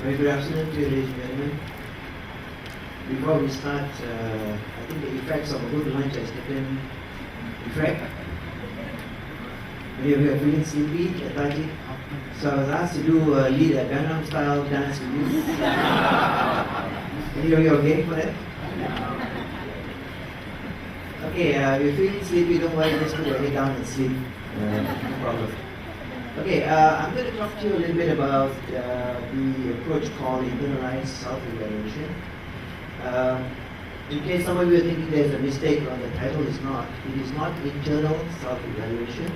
Very good afternoon to you, ladies and gentlemen. Before we start, I think the effects of a good lunch has taken effect. Many of you are feeling sleepy, lethargic. So I was asked to lead a Gangnam style dance with you. Any of you are game for that? Okay, if you're feeling sleepy, don't worry, just put your head down and sleep. No problem. Okay, I'm going to talk to you a little bit about the approach called internalized self-evaluation. In case some of you are thinking there's a mistake on the title, it's not. It is not internal self-evaluation,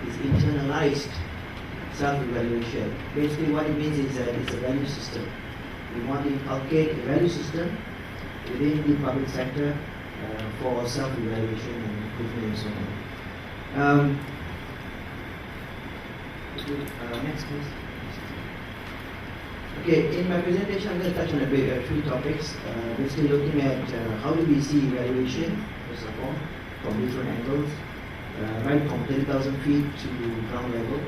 it's internalized self-evaluation. Basically what it means is that it's a value system. We want to inculcate a value system within the public sector for self-evaluation and improvement and so on. Next please. Okay, in my presentation I'm going to touch on a few topics. Basically looking at how do we see evaluation, first of all, from different angles, right from 30,000 feet to ground level.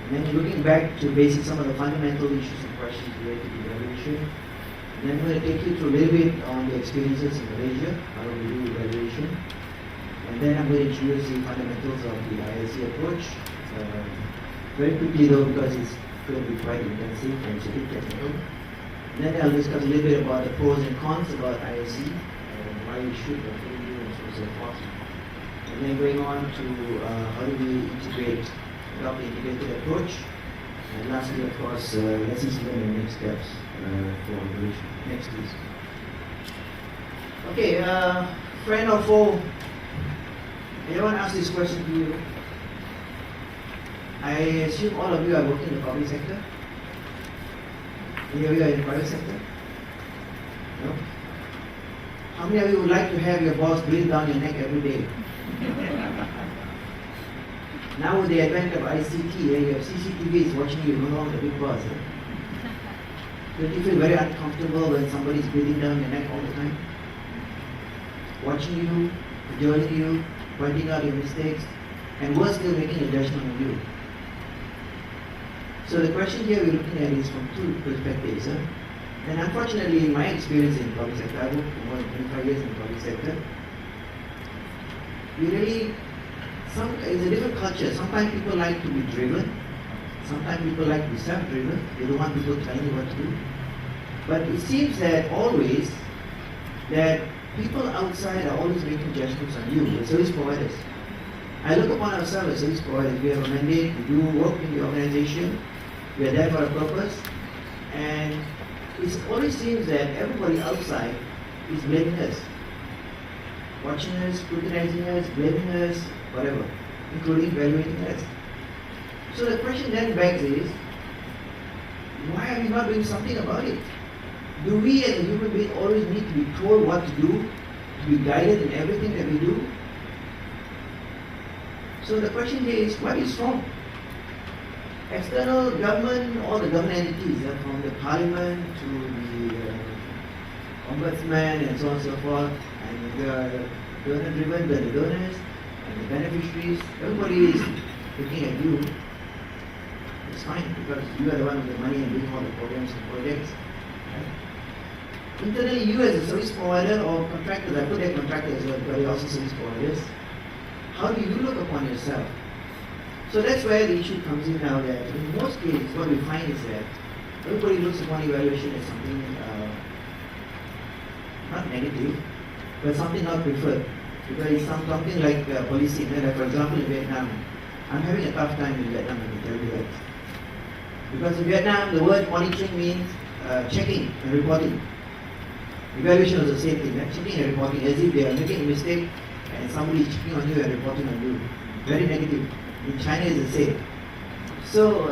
And then looking back to basic some of the fundamental issues and questions related to evaluation. And then I'm going to take you through a little bit on the experiences in Malaysia, how do we do evaluation. And then I'm going to introduce the fundamentals of the ISC approach. Very quickly though, because it's going to be quite intensive and it's a bit technical. And then I'll discuss a little bit about the pros and cons about ISC, why we should or shouldn't do and so on and so forth. And then going on to how do we adopt the integrated approach. And lastly, of course, lessons learned and next steps for evaluation. Next please. Okay, friend or foe? Anyone ask this question to you? I assume all of you are working in the public sector. Any of you are in the private sector? No? How many of you would like to have your boss breathe down your neck every day? Now with the advent of ICT, you have CCTVs watching you, no longer the big boss. Don't you feel very uncomfortable when somebody is breathing down your neck all the time? Watching you, cajoling you, pointing out your mistakes, and worse still, making a judgment on you. So the question here we're looking at is from two perspectives. And unfortunately, in my experience in the public sector, I worked for more than 25 years in the public sector, it's a different culture. Sometimes people like to be driven. Sometimes people like to be self-driven. They don't want people telling you what to do. But it seems that always that people outside are always making judgments on you, the service providers. I look upon ourselves as service providers. We have a mandate, we do work in the organization, we are there for a purpose, and it always seems that everybody outside is blaming us. Watching us, scrutinizing us, blaming us, whatever, including evaluating us. So the question then begs is, why are we not doing something about it? Do we as a human being always need to be told what to do, to be guided in everything that we do? So the question here is, what is wrong? External government, all the government entities, from the parliament to the ombudsman and so on and so forth, and the donor-driven, the donors, and the beneficiaries, everybody is looking at you. It's fine, because you are the one with the money and doing all the programs and projects. Right? Internally, you as a service provider or contractors, I put there contractors, but they're also service providers. How do you look upon yourself? So that's where the issue comes in now, that in most cases what we find is that everybody looks upon evaluation as something not negative, but something not preferred. Because it's something like policing. Like for example in Vietnam, I'm having a tough time in Vietnam, I can tell you that. Because in Vietnam the word monitoring means checking and reporting. Evaluation is the same thing, right? Checking and reporting, as if they are making a mistake and somebody is checking on you and reporting on you. Very negative. In China it's the same. So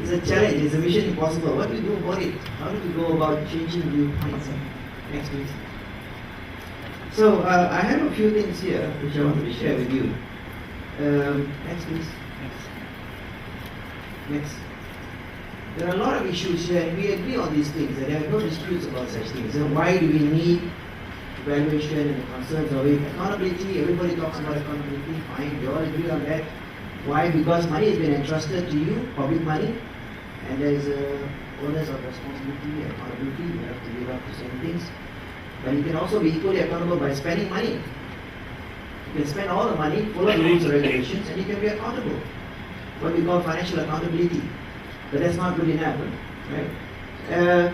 it's a challenge, it's a mission impossible. What do we do about it? How do we go about changing viewpoints? Next please. So I have a few things here which I want to share with you. Next please. Next. There are a lot of issues here and we agree on these things and there are no disputes about such things. So why do we need evaluation and the concerns of it? Accountability, everybody talks about accountability, fine, we all agree on that. Why? Because money has been entrusted to you, public money, and there's a owners of responsibility and accountability. You have to live up to certain things. But you can also be equally accountable by spending money. You can spend all the money, follow the rules and regulations, and you can be accountable. What we call financial accountability. But that's not good enough, right?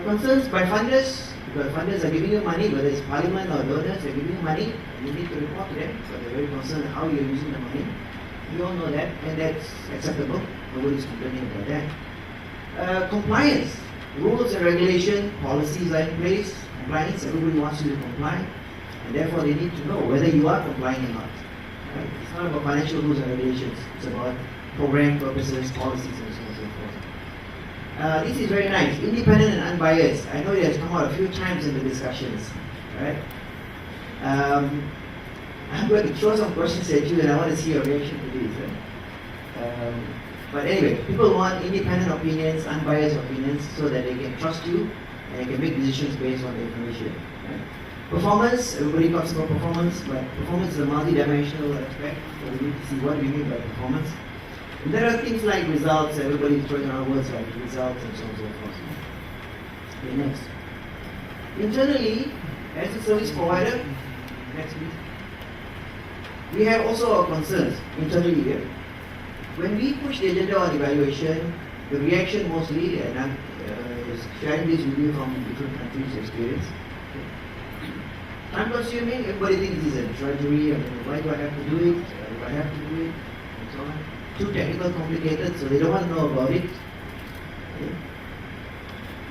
Concerns by funders, because funders are giving you money, whether it's parliament or donors, they're giving you money, you need to report to them, so they're very concerned how you're using the money. We all know that, and that's acceptable. Nobody's complaining about that. Compliance. Rules and regulation, policies are in place. Compliance, everybody wants you to comply. And therefore they need to know whether you are complying or not. Right? It's not about financial rules and regulations. It's about program purposes, policies, and so on and so forth. This is very nice. Independent and unbiased. I know it has come out a few times in the discussions. Right? I'm going to throw some questions at you and I want to see your reaction to these. Right? But anyway, people want independent opinions, unbiased opinions, so that they can trust you and they can make decisions based on the information. Right? Performance, everybody talks about performance, but performance is a multi-dimensional aspect, so we need to see what we mean by performance. And there are things like results, everybody's throwing around words like results and so on and so forth. Okay, next. Internally, as a service provider, next please. We have also our concerns internally here. When we push the agenda on evaluation, the reaction mostly, and I'm sharing this with you from different countries' experience. Time consuming, everybody thinks it's a drudgery, why do I have to do it? Do I have to do it? And so on. Too technical, complicated, so they don't want to know about it. Okay.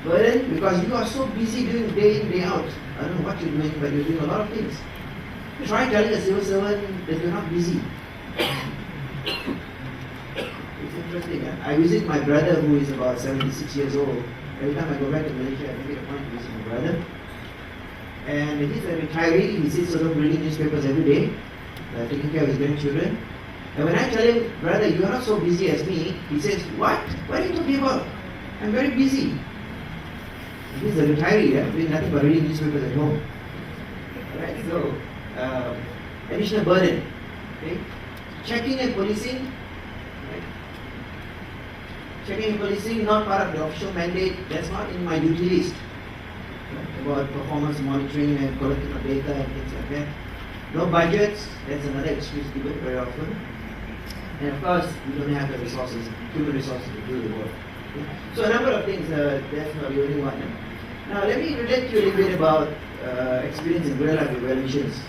Burden, because you are so busy doing day in, day out. I don't know what you're doing, but you're doing a lot of things. Try telling a civil servant that you're not busy. It's interesting. I visit my brother who is about 76 years old. Every time I go back to Malaysia, I make it a point to visit my brother. And he's a retiree. He sits at home reading newspapers every day, taking care of his grandchildren. And when I tell him, brother, you are not so busy as me, he says, what? What are you talking about? I'm very busy. He's a retiree, doing nothing but reading newspapers at home. Right? So, additional burden. Okay? Checking and policing. Right? Checking and policing, not part of the official mandate. That's not in my duty list. Right? About performance monitoring and collecting of data and things like that. No budgets. That's another excuse given very often. And of course, we don't have the resources, human resources to do the work. Okay? So a number of things. That's not the only one. Now let me relate to you a little bit about experience in real life evaluations.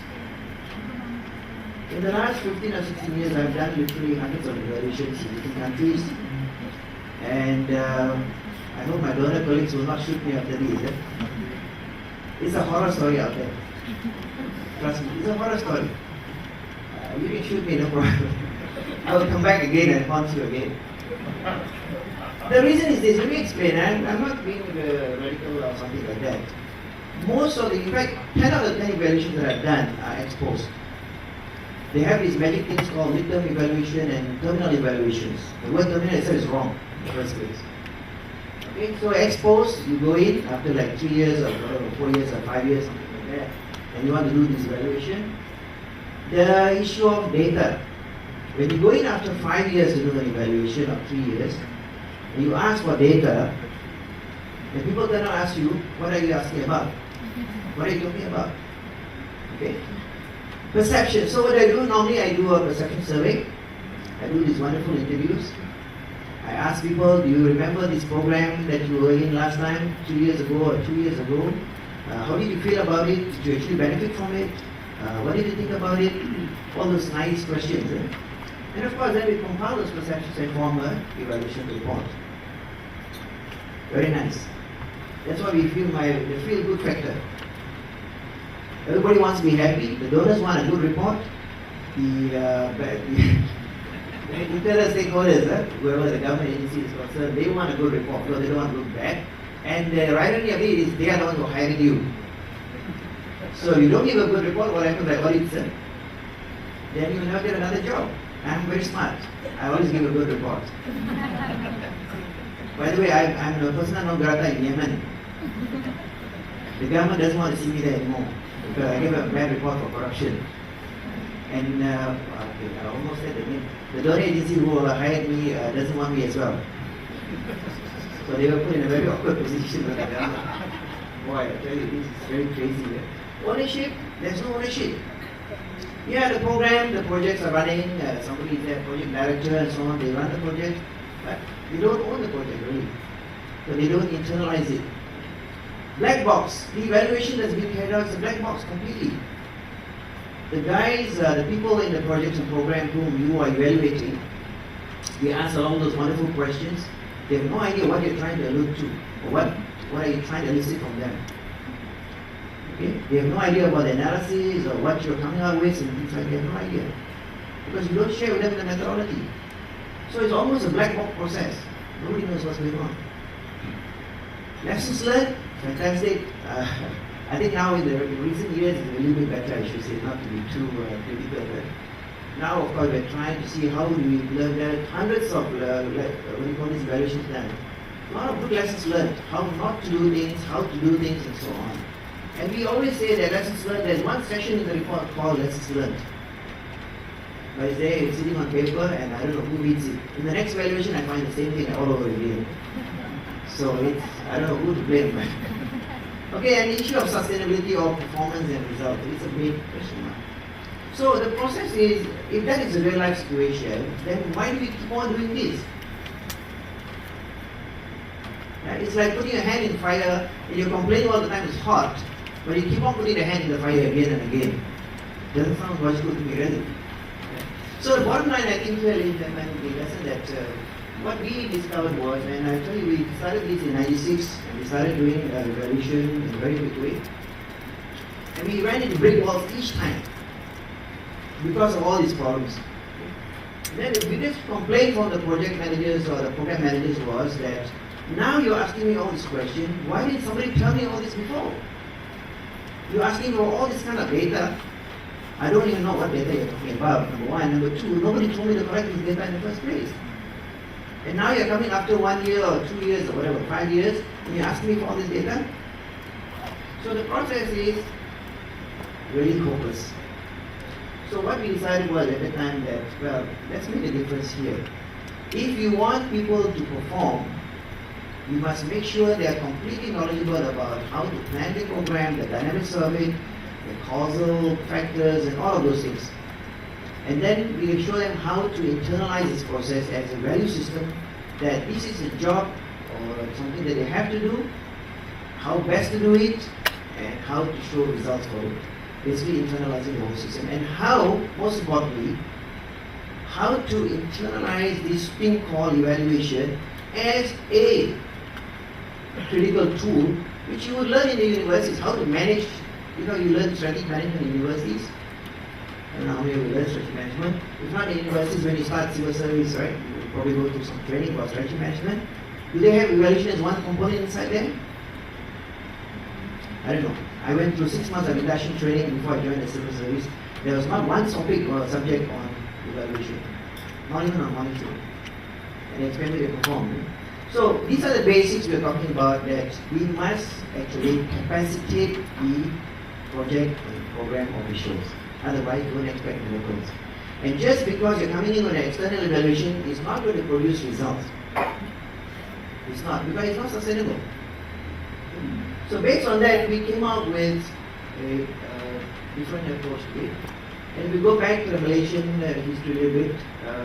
In the last 15 or 16 years, I've done literally hundreds of evaluations in different countries. And I hope my donor colleagues will not shoot me after this. It's a horror story out there. Trust me, it's a horror story. You can shoot me, no problem. I will come back again and haunt you again. The reason is this, let me explain. I'm not being radical or something like that. Most of the, in fact, 10 out of 10 evaluations that I've done are ex post. They have these magic things called midterm evaluation and terminal evaluations. The word terminal itself is wrong in the first place. Okay, so ex post, you go in after like 3 years or 4 years or 5 years, something like that, and you want to do this evaluation. The issue of data. When you go in after 5 years to do an evaluation or 3 years, and you ask for data, the people then ask you, what are you asking about? What are you talking about? Okay? Perception. So what I do, normally I do a perception survey. I do these wonderful interviews. I ask people, do you remember this program that you were in last time, 2 years ago or 2 years ago? How did you feel about it? Did you actually benefit from it? What did you think about it? All those nice questions. And of course, then we compile those perceptions and form an evaluation report. Very nice. That's why we feel the feel-good factor. Everybody wants to be happy. The donors want a good report. The internal stakeholders, whoever the government agency is concerned, they want a good report because they don't want to look bad. And the irony of it is they are the ones who hired you. So you don't give a good report, what happens by audit, sir? Then you will not get another job. I'm very smart. I always give a good report. By the way, I'm a persona non grata in Yemen. The government doesn't want to see me there anymore because I gave a bad report for corruption. And I almost said the name. The donor agency who hired me doesn't want me as well. So they were put in a very awkward position. Boy, I tell you, this is very crazy. Ownership, there's no ownership. Yeah, the program, the projects are running, somebody is their project director and so on, they run the project, but they don't own the project really. So they don't internalize it. Black box, the evaluation that's been carried out is a black box completely. The guys, the people in the projects and program whom you are evaluating, they ask along those wonderful questions, they have no idea what you're trying to allude to, or what are you trying to elicit from them. Okay? They have no idea about the analysis or what you're coming out with and things like that. They have no idea. Because you don't share with them the methodology. So it's almost a black box process. Nobody knows what's going on. Lessons learned, fantastic. I think now in the recent years it's a little bit better, I should say, not to be too critical. Now, of course, we're trying to see how do we learn. There are hundreds of evaluations done. A lot of good lessons learned, how not to do things, how to do things, and so on. And we always say that lessons learned, there's one section in the report called lessons learned. But it's there, it's sitting on paper, and I don't know who reads it. In the next evaluation, I find the same thing all over again. So it's, I don't know who to blame. Okay, and the issue of sustainability of performance and result, it's a big question mark. So the process is, if that is a real life situation, then why do we keep on doing this? It's like putting a hand in fire and you're complaining all the time it's hot, but you keep on putting the hand in the fire again and again. Doesn't sound logical to me, really. So the bottom line, I think, here is the lesson that what we discovered was, and I tell you, we started this in '96, and we started doing evaluation in a very quick way. And we ran into brick walls each time because of all these problems. Then the biggest complaint from the project managers or the program managers was that now you're asking me all this question, why didn't somebody tell me all this before? You're asking for all this kind of data. I don't even know what data you're talking about, number one. Number two, nobody told me to collect this data in the first place. And now you're coming after 1 year or 2 years or whatever, 5 years, and you're asking me for all this data? So the process is really hopeless. So what we decided was at the time that, well, let's make a difference here. If you want people to perform, you must make sure they are completely knowledgeable about how to plan the program, the dynamic survey, the causal factors, and all of those things. And then we will show them how to internalize this process as a value system, that this is a job or something that they have to do, how best to do it, and how to show results for it. Basically internalizing the whole system. And how, most importantly, how to internalize this thing called evaluation as a critical tool, which you would learn in the universities, how to manage. You know, you learn strategic management in universities. I don't know how many of you learn strategic management. If not in universities, when you start civil service, right, you probably go through some training about strategic management. Do they have evaluation as one component inside there? I don't know. I went through 6 months of induction training before I joined the civil service. There was not one topic or subject on evaluation. Not even on monitoring. And they expect me to perform. So these are the basics we're talking about, that we must actually capacitate the project and program officials. Otherwise, don't expect miracles. And just because you're coming in with an external evaluation is not going to produce results. It's not, because it's not sustainable. So based on that, we came out with a different approach to it. And we go back to the Malaysian history a little bit.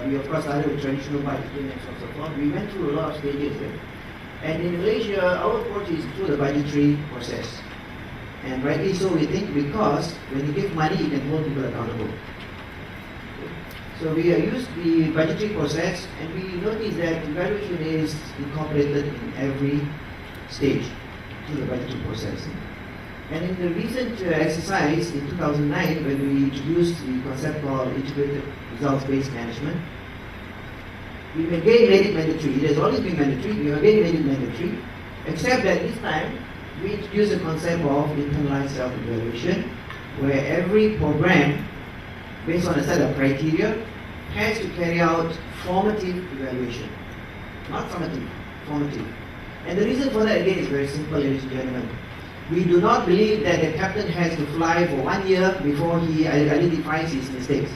We of course started with traditional budgeting and so forth. We went through a lot of stages there. And in Malaysia, our approach is through the budgetary process. And rightly so, we think, because when you give money, you can hold people accountable. So we used the budgetary process, and we noticed that evaluation is incorporated in every stage through the budgetary process. And in the recent exercise in 2009, when we introduced the concept called integrated results-based management, we again made it mandatory. It has always been mandatory. We again made it mandatory, except that this time we introduced the concept of internalized self-evaluation, where every program, based on a set of criteria, has to carry out formative evaluation. Not summative, formative. And the reason for that, again, is very simple, ladies and gentlemen. We do not believe that the captain has to fly for 1 year before he identifies his mistakes.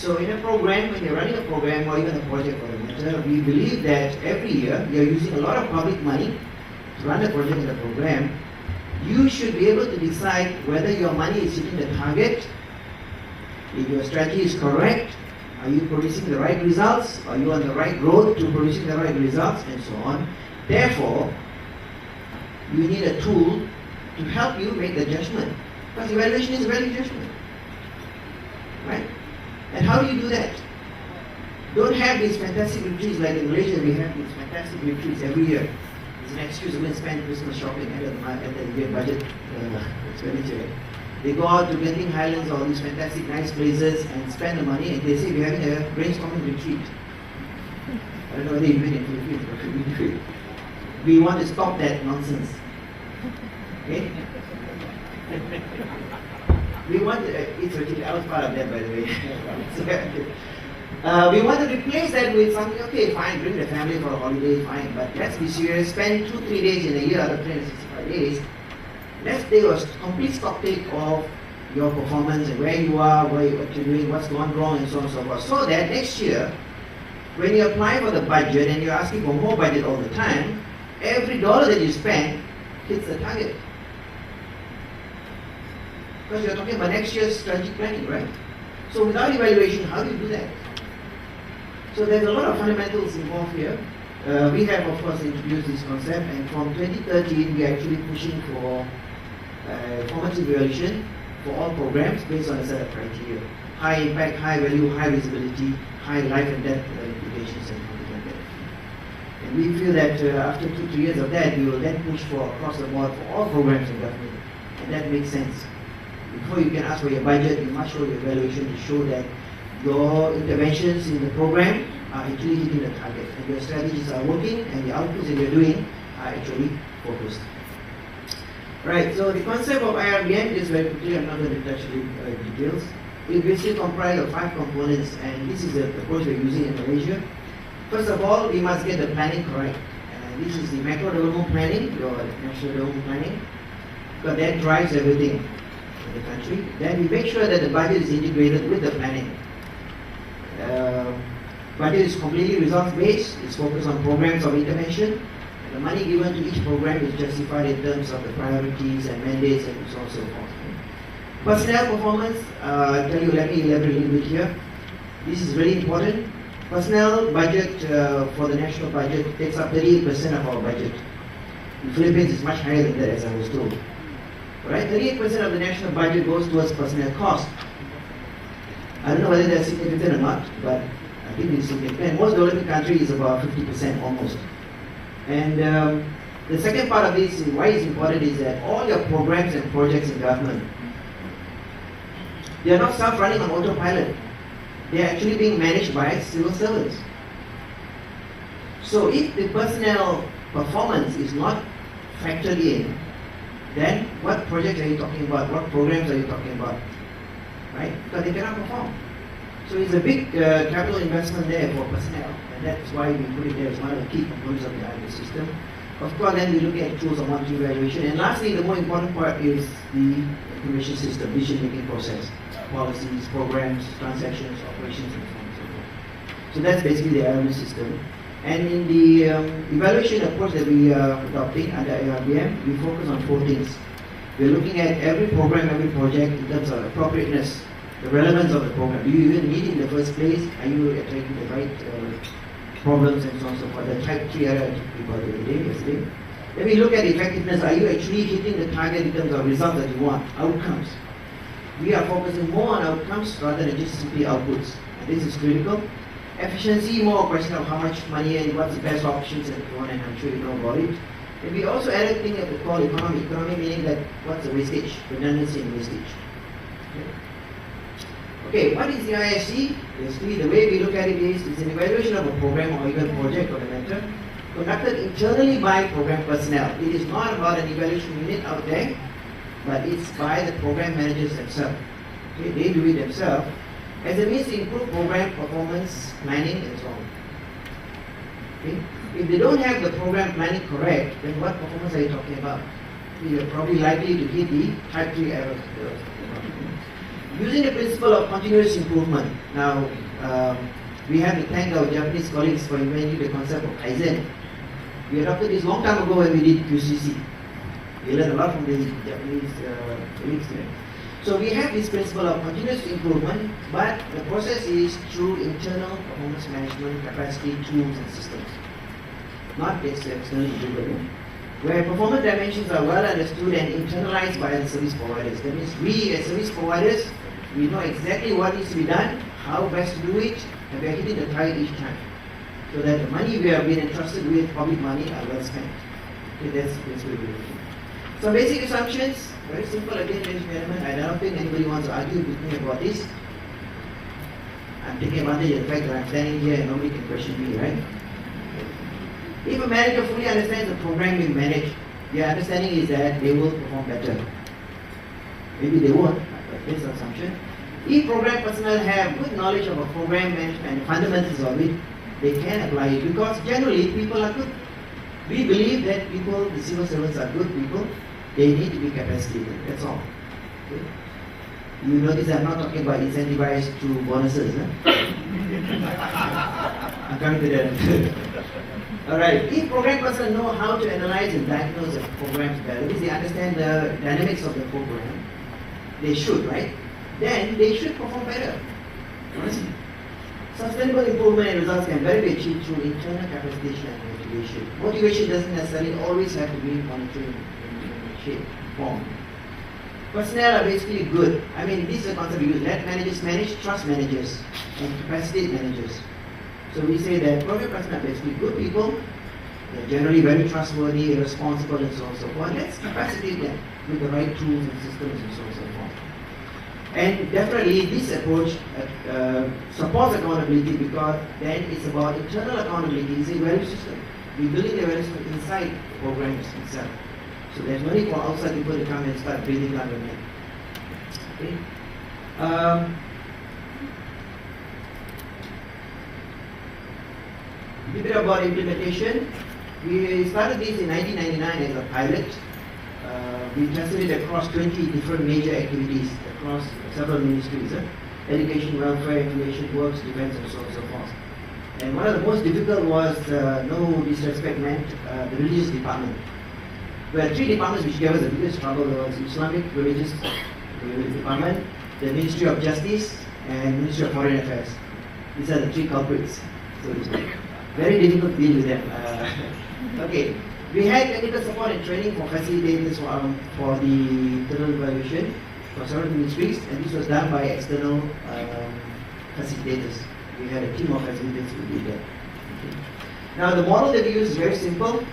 So in a program, when you're running a program or even a project for that matter, we believe that every year you're using a lot of public money to run a project in the program. You should be able to decide whether your money is hitting the target, if your strategy is correct, are you producing the right results, are you on the right road to producing the right results, and so on. Therefore, you need a tool to help you make the judgment. Because evaluation is value judgment. Right? And how do you do that? Don't have these fantastic retreats like in Malaysia. We have these fantastic retreats every year. It's an excuse to go and spend Christmas shopping at the budget expenditure. They go out to Genting Highlands or these fantastic nice places and spend the money, and they say we're having a brainstorming retreat. I don't know whether you do it in Philippines, but we do it. We want to stop that nonsense. Okay? We want it's okay, I was part of that, by the way. We want to replace that with something, okay, fine, bring the family for a holiday, fine, but let's be serious, spend 2-3 days in a year out of 365 days. Let's take a complete stock take of your performance and where you are, what you're doing, what's gone wrong, and so on and so forth. So that next year, when you apply for the budget and you're asking for more budget all the time, every dollar that you spend hits the target. Because you're talking about next year's strategic planning, right? So without evaluation, how do you do that? So there's a lot of fundamentals involved here. We have, of course, introduced this concept, and from 2013, we're actually pushing for formative evaluation for all programs based on a set of criteria. High impact, high value, high visibility, high life and death implications, and something like that. And we feel that after 2-3 years of that, we will then push for across the board for all programs in government. And that makes sense. Before you can ask for your budget, you must show your evaluation to show that your interventions in the program are actually hitting the target, and your strategies are working, and the outputs that you're doing are actually focused. Right, so the concept of IRBM, just very quickly, I'm not going to touch the details. It basically comprises of 5 components, and this is the approach we're using in Malaysia. First of all, we must get the planning correct. And this is the macro development planning, your national development planning, because that drives everything in the country. Then we make sure that the budget is integrated with the planning. Budget is completely results-based, it's focused on programs of intervention. The money given to each program is justified in terms of the priorities and mandates and so on and so forth. Personnel performance, let me elaborate a little bit here. This is very important. Personnel budget for the national budget takes up 38% of our budget. In Philippines, it's much higher than that, as I was told. Right? 38% of the national budget goes towards personnel cost. I don't know whether that's significant or not, but I think it's significant. Most developing countries is about 50% almost. And the second part of this, why it's important, is that all your programs and projects in government, they are not self-running on autopilot. They are actually being managed by civil servants. So if the personnel performance is not factored in, then what projects are you talking about? What programs are you talking about? Right? Because they cannot perform. So it's a big capital investment there for personnel, and that's why we put it there as one of the key components of the IRB system. Of course, then we look at tools of monitoring evaluation, and lastly, the more important part is the information system, decision-making process, policies, programs, transactions, operations, and so on and so forth. So that's basically the IRB system. And in the evaluation approach that we are adopting under IRBM, we focus on 4 things. We're looking at every program, every project in terms of appropriateness, the relevance of the program. Do you even need it in the first place? Are you attacking the right problems and so on and so forth? The type 3 error we got yesterday. Then we look at effectiveness. Are you actually hitting the target in terms of results that you want? Outcomes. We are focusing more on outcomes rather than just simply outputs. And this is critical. Efficiency, more a question of how much money and what's the best options and so on, and I'm sure you know about it. And we also added a thing that we call economy. Economy meaning that what's the wastage, redundancy and wastage. Okay, what is the ISC? Basically, the way we look at it is, it's an evaluation of a program or even project or a matter conducted internally by program personnel. It is not about an evaluation unit out there, but it's by the program managers themselves. Okay, they do it themselves as a means to improve program performance, planning, and so on. Okay? If they don't have the program planning correct, then what performance are you talking about? You're probably likely to hit the type 3 errors. using the principle of continuous improvement. Now, we have to thank our Japanese colleagues for inventing the concept of Kaizen. We adopted this long time ago when we did QCC. We learned a lot from the Japanese colleagues there. So we have this principle of continuous improvement, but the process is through internal performance management, capacity, tools and systems, not externally driven. Where performance dimensions are well understood and internalized by the service providers. That means we as service providers, we know exactly what needs to be done, how best to do it, and we are hitting the target each time. So that the money we have been entrusted with, public money, are well spent. Okay, that's what we're looking. Some basic assumptions, very simple again, ladies and gentlemen. I don't think anybody wants to argue with me about this. I'm taking advantage of the fact that I'm standing here and nobody can question me, right? If a manager fully understands the program we manage, their understanding is that they will perform better. Maybe they won't, but that's the assumption. If program personnel have good knowledge of a program management and fundamentals of it, they can apply it because generally people are good. We believe that people, the civil servants are good people, they need to be capacitated, that's all. Okay? You notice I'm not talking about incentivized through bonuses. Huh? I'm coming to that. Alright, if program personnel know how to analyze and diagnose the programs better, because they understand the dynamics of the program, they should, right? Then they should perform better. Honestly. Sustainable improvement and results can better be achieved through internal capacitation and motivation. Motivation doesn't necessarily always have to be monitoring in shape, form. Personnel are basically good. I mean, this is a concept we use. Let managers manage, trust managers, and capacitate managers. So we say that program personnel are basically good people. They're generally very trustworthy, responsible, and so on and so forth. Let's capacitate them with the right tools and systems and so on and so forth. And definitely this approach supports accountability because then it's about internal accountability. It's a value system. We're building the value system inside the programs itself. So there's no need for outside people to come and start building up on it. Okay. A bit about implementation. We started this in 1999 as a pilot. We tested it across 20 different major activities across several ministries. Education, welfare, information, works, defense, and so on and so forth. And one of the most difficult was, no disrespect meant, the religious department. There were three departments which gave us the biggest trouble. There was Islamic Religious Department, the Ministry of Justice, and Ministry of Foreign Affairs. These are the three culprits, so to speak. Very difficult to deal with them. Okay, we had technical support and training for facilitators for the internal evaluation for several ministries, and this was done by external facilitators. We had a team of facilitators who did that. Okay. Now the model that we use is very simple.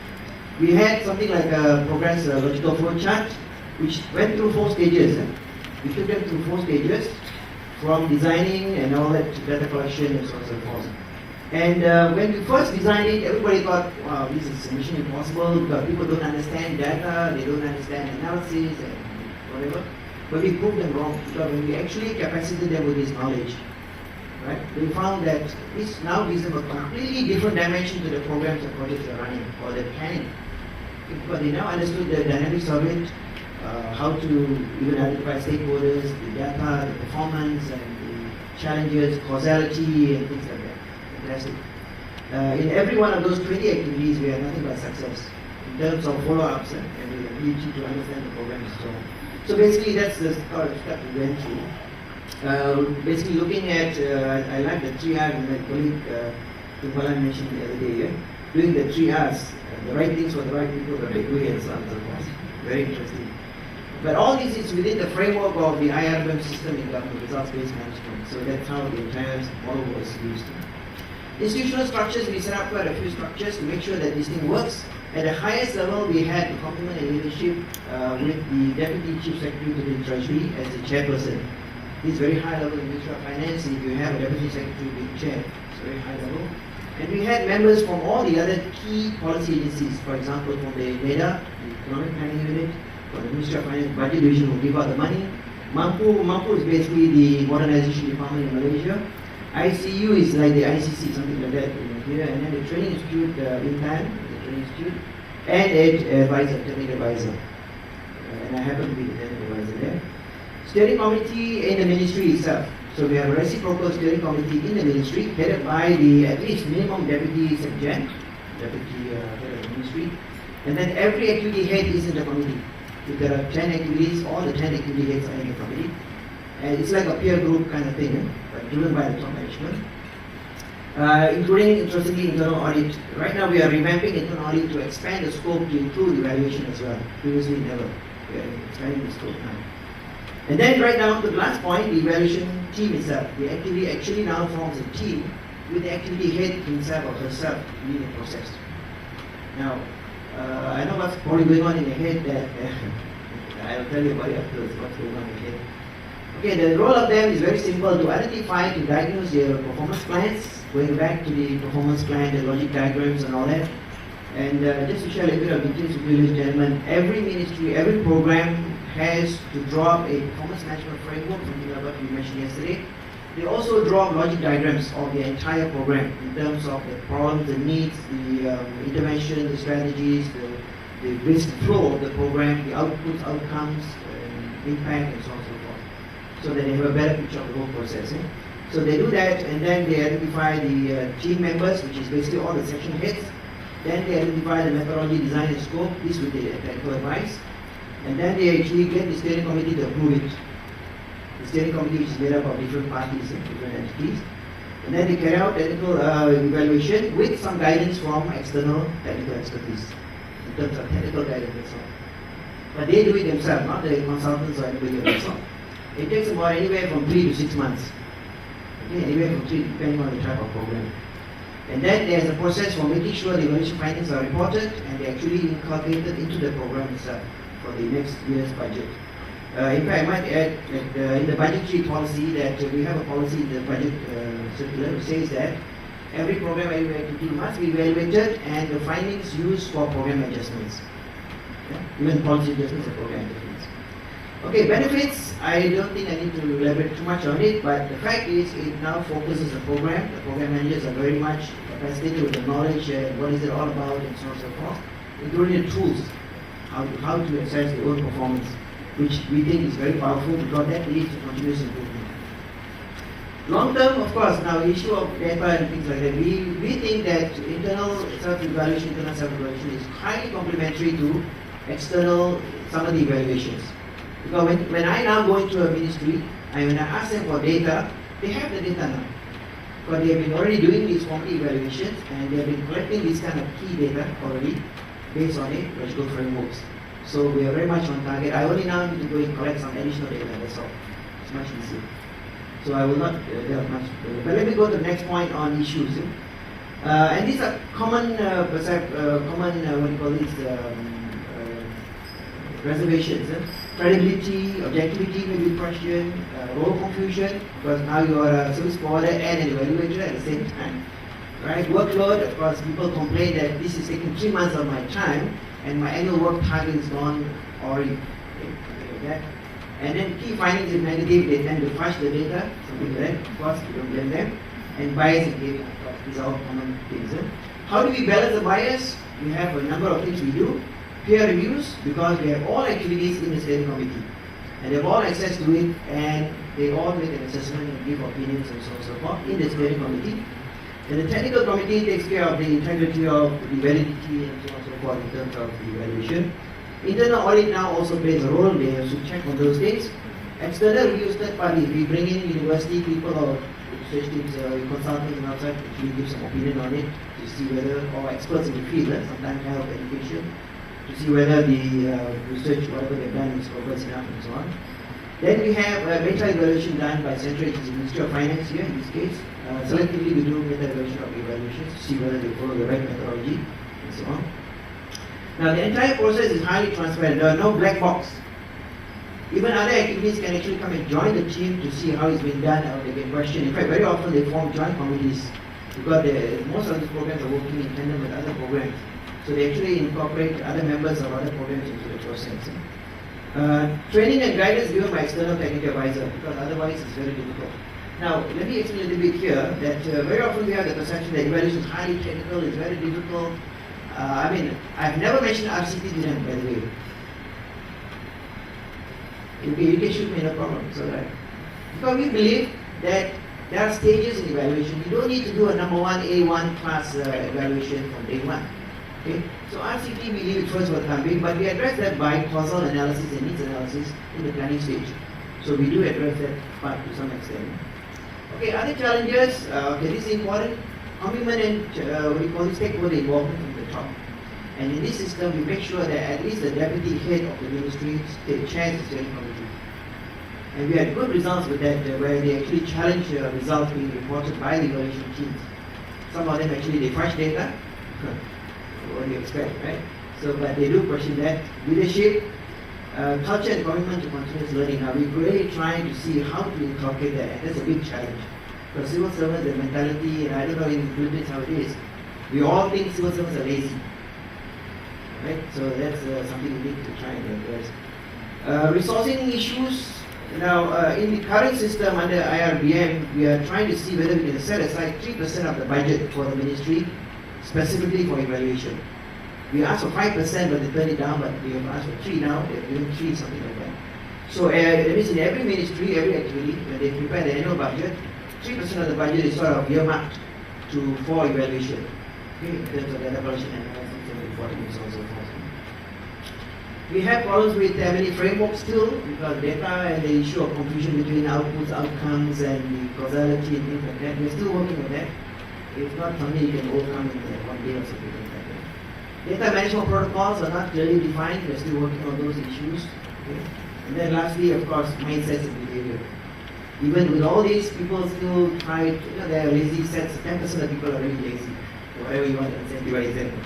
We had something like a progress logical flow chart, which went through 4 stages. We took them through 4 stages, from designing and all that to data collection and so on and so forth. And when we first designed it, everybody thought, wow, this is mission impossible because people don't understand data, they don't understand analysis and whatever. But we proved them wrong because when we actually capacitated them with this knowledge, right, we found that this now gives them a completely different dimension to the programs and projects they're running or the planning. Because they now understood the dynamics of it, how to even identify stakeholders, the data, the performance, and the challenges, causality, and things like that. Fantastic. In every one of those 20 activities, we had nothing but success in terms of follow-ups and the ability to understand the program and so on. So basically, that's the step we went through. Basically, looking at, I like the 3 R's, and my colleague Tupalan mentioned the other day, doing the 3 R's, the right things for the right people, the right way, and so on and so forth. Very interesting. But all this is within the framework of the IRBM system in government, results-based management. So that's how the entire model was used. Institutional structures, we set up quite a few structures to make sure that this thing works. At the highest level, we had the complement and leadership with the Deputy Chief Secretary to the Treasury as the chairperson. This is very high level in Ministry of Finance. If you have a Deputy Secretary being chair, it's very high level. And we had members from all the other key policy agencies, for example, from the NEDA, the Economic Planning Unit, from the Ministry of Finance Budget Division who give out the money. Mampu is basically the modernization department in Malaysia. ICU is like the ICC, something like that here, and then the Training Institute, INTAN, the Training Institute, and Advisor, Technical Advisor. And I happen to be the Technical Advisor there. Steering committee in the ministry itself. So we have a reciprocal steering committee in the ministry, headed by the at least minimum deputy secretary, deputy head of the ministry, and then every activity head is in the committee. If there are 10 activities, all the 10 activity heads are in the committee. And it's like a peer group kind of thing, but driven by the top management. Including, interestingly, internal audit. Right now we are revamping internal audit to expand the scope to include evaluation as well. Previously never. We are expanding the scope now. And then right down to the last point, the evaluation team itself. The activity actually now forms a team with the activity head himself or herself leading the process. Now, I know what's probably going on in your head that I'll tell you about it afterwards, what's going on in your head. Okay, the role of them is very simple: to identify, to diagnose their performance plans, going back to the performance plan, the logic diagrams and all that. And just to share a little bit of details with you, ladies and gentlemen, every ministry, every program has to draw up a performance management framework, something like what we mentioned yesterday. They also draw logic diagrams of the entire program in terms of the problems, the needs, the intervention, the strategies, the basic flow of the program, the outputs, outcomes, impact, and so on and so forth, so that they have a better picture of the whole process. So they do that, and then they identify the team members, which is basically all the section heads. Then they identify the methodology, design, and scope, this with the technical advice. And then they actually get the steering committee to approve it. The steering committee, which is made up of different parties and different entities. And then they carry out technical evaluation with some guidance from external technical expertise in terms of technical guidance and so on. But they do it themselves, not the consultants or anybody else. It takes about anywhere from 3 to 6 months. Okay, anywhere from 3, depending on the type of program. And then there's a process for making sure the evaluation findings are reported and they're actually incorporated into the program itself for the next year's budget. In fact, I might add that in the budgetary policy that we have a policy in the budget circular which says that every program activity must be evaluated and the findings used for program adjustments. Yeah? Even policy adjustments and program adjustments. Okay, benefits, I don't think I need to elaborate too much on it, but the fact is it now focuses the program. The program managers are very much capacitated with the knowledge and what is it all about and so on and so forth, including the tools, how to assess their own performance, which we think is very powerful because that leads to continuous improvement. Long term, of course, now issue of data and things like that, we think that internal self-evaluation, internal self-evaluation is highly complementary to external summary evaluations. Because when I now go into a ministry and when I ask them for data, they have the data now. But they have been already doing these formal evaluations and they have been collecting this kind of key data already based on it, logical frameworks. So we are very much on target. I only now need to go and collect some additional data, that's all. It's much easier. So I will not delve much further. But let me go to the next point on issues. And these are common, reservations. Credibility, objectivity may be questioned, role confusion, because now you are a service provider and an evaluator at the same time. Right? Workload, of course, people complain that this is taking 3 months of my time and my annual work target is gone already. Okay? And then key findings if negative, they tend to fudge the data, something like that. Of course, we don't blame them. And bias engagement, of course, these are all common things. How do we balance the bias? We have a number of things we do. Peer reviews, because we have all activities in the steering committee and they have all access to it and they all make an assessment and give opinions and so on and so forth in the steering committee. And the technical committee takes care of the integrity of the validity and so on and so forth in terms of the evaluation. Internal audit now also plays a role, they have to check on those things. External reviews, third parties, we bring in university people or research teams, consultants and outside to actually give some opinion on it to see whether, or experts in the field, sometimes help education, to see whether the research, whatever they've done, is robust enough and so on. Then we have meta-evaluation done by CeDRE, which is the Ministry of Finance here in this case. Selectively we do meta-evaluation of evaluations to see whether they follow the right methodology and so on. Now the entire process is highly transparent. There are no black box. Even other activities can actually come and join the team to see how it's been done or they get questioned. In fact, very often they form joint committees because most of these programs are working in tandem with other programs. So they actually incorporate other members of other programs into the process. Training and guidance given by external technical advisor, because otherwise it's very difficult. Now, let me explain a little bit here that very often we have the perception that evaluation is highly technical, it's very difficult. I've never mentioned RCT to them, by the way. Okay, you can shoot me, no problem. It's all right. Because we believe that there are stages in evaluation. You don't need to do a number one A1 class evaluation from day one. Okay? So RCT we leave it first for the time being, but we address that by causal analysis and needs analysis in the planning stage. So we do address that part to some extent. Okay, other challenges, this is important, commitment and what we call stakeholder involvement from the top. And in this system, we make sure that at least the deputy head of the ministry chairs the steering committee. And we had good results with that, where they actually challenge results being reported by the evaluation teams. Some of them actually they fudge data. What do you expect, right? So, but they do question that. Leadership, culture and commitment to continuous learning. Now, we're really trying to see how to inculcate that, and that's a big challenge. For civil servants, the mentality, and I don't know in the Philippines how it is, we all think civil servants are lazy. Right? So that's something we need to try and address. Resourcing issues. Now, in the current system under IRBM, we are trying to see whether we can set aside 3% of the budget for the ministry, specifically for evaluation. We asked for 5%, but they turned it down, but we have asked for 3 now, they're giving 3, something like that. So, that means in every ministry, every activity, when they prepare the annual budget, 3% of the budget is sort of earmarked for evaluation. Okay, in terms of data collection and analysis and reporting and so on and so forth. We have problems with many frameworks still, because data and the issue of confusion between outputs, outcomes, and the causality and things like that. We're still working on that. It's not something you can overcome in one day or something like that. Data management protocols are not clearly defined. We're still working on those issues. Okay? And then lastly, of course, mindsets and behavior. Even with all these, people still try, there are lazy sets. 10% of people are really lazy. Whatever you want to incentivize them.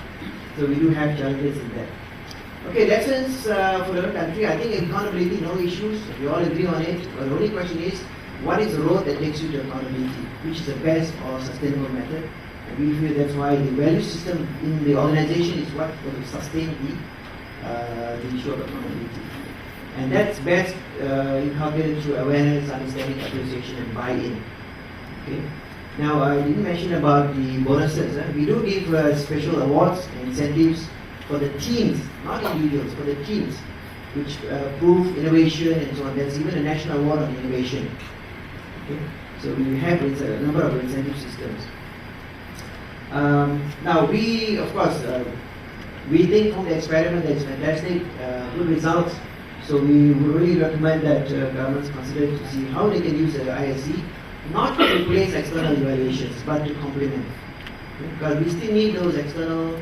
So we do have challenges in that. Okay, lessons for the country. I think accountability, no issues. We all agree on it. But the only question is, what is the road that takes you to accountability? Which is the best or sustainable method? And we feel that's why the value system in the organization is what will sustain the issue of accountability. And that's best inculcated through awareness, understanding, appreciation, and buy-in. Okay. Now, I didn't mention about the bonuses. We do give special awards and incentives for the teams, not individuals, for the teams, which prove innovation and so on. There's even a national award on innovation. Okay? So we have a number of incentive systems. Now we, of course, we think from the experiment that it's fantastic, good results. So we would really recommend that governments consider to see how they can use the ISC, not to replace external evaluations, but to complement. Okay? Because we still need those external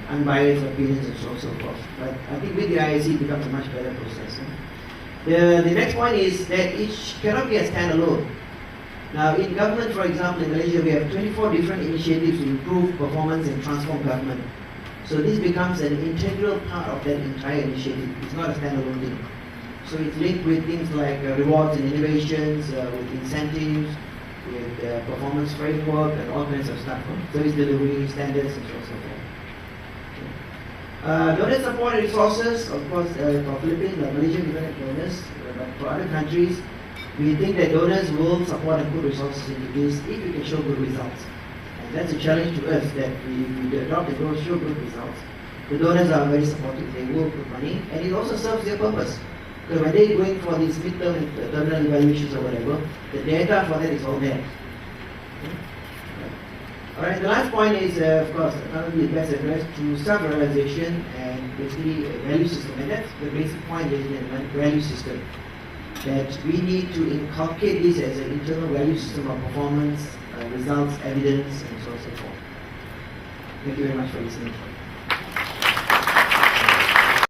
unbiased opinions and so on and so forth. But I think with the ISC it becomes a much better process. The next point is that it cannot be a standalone. Now in government, for example, in Malaysia, we have 24 different initiatives to improve performance and transform government. So this becomes an integral part of that entire initiative. It's not a standalone thing. So it's linked with things like rewards and innovations, with incentives, with performance framework and all kinds of stuff. Service delivery, standards and so on and so forth. Donor support and resources, of course, for Philippines, Malaysia, we don't have donors, but for other countries, we think that donors will support and put resources into this if we can show good results. And that's a challenge to us, that we adopt and don't show good results. The donors are very supportive, they will put money, and it also serves their purpose. Because when they're going for these midterm and terminal evaluations or whatever, the data for that is all there. Alright, the last point is, of course, accountability is best addressed through self-realization and basically a value system. And that's the basic point, is the value system. That we need to inculcate this as an internal value system of performance, results, evidence, and so on and so forth. Thank you very much for listening.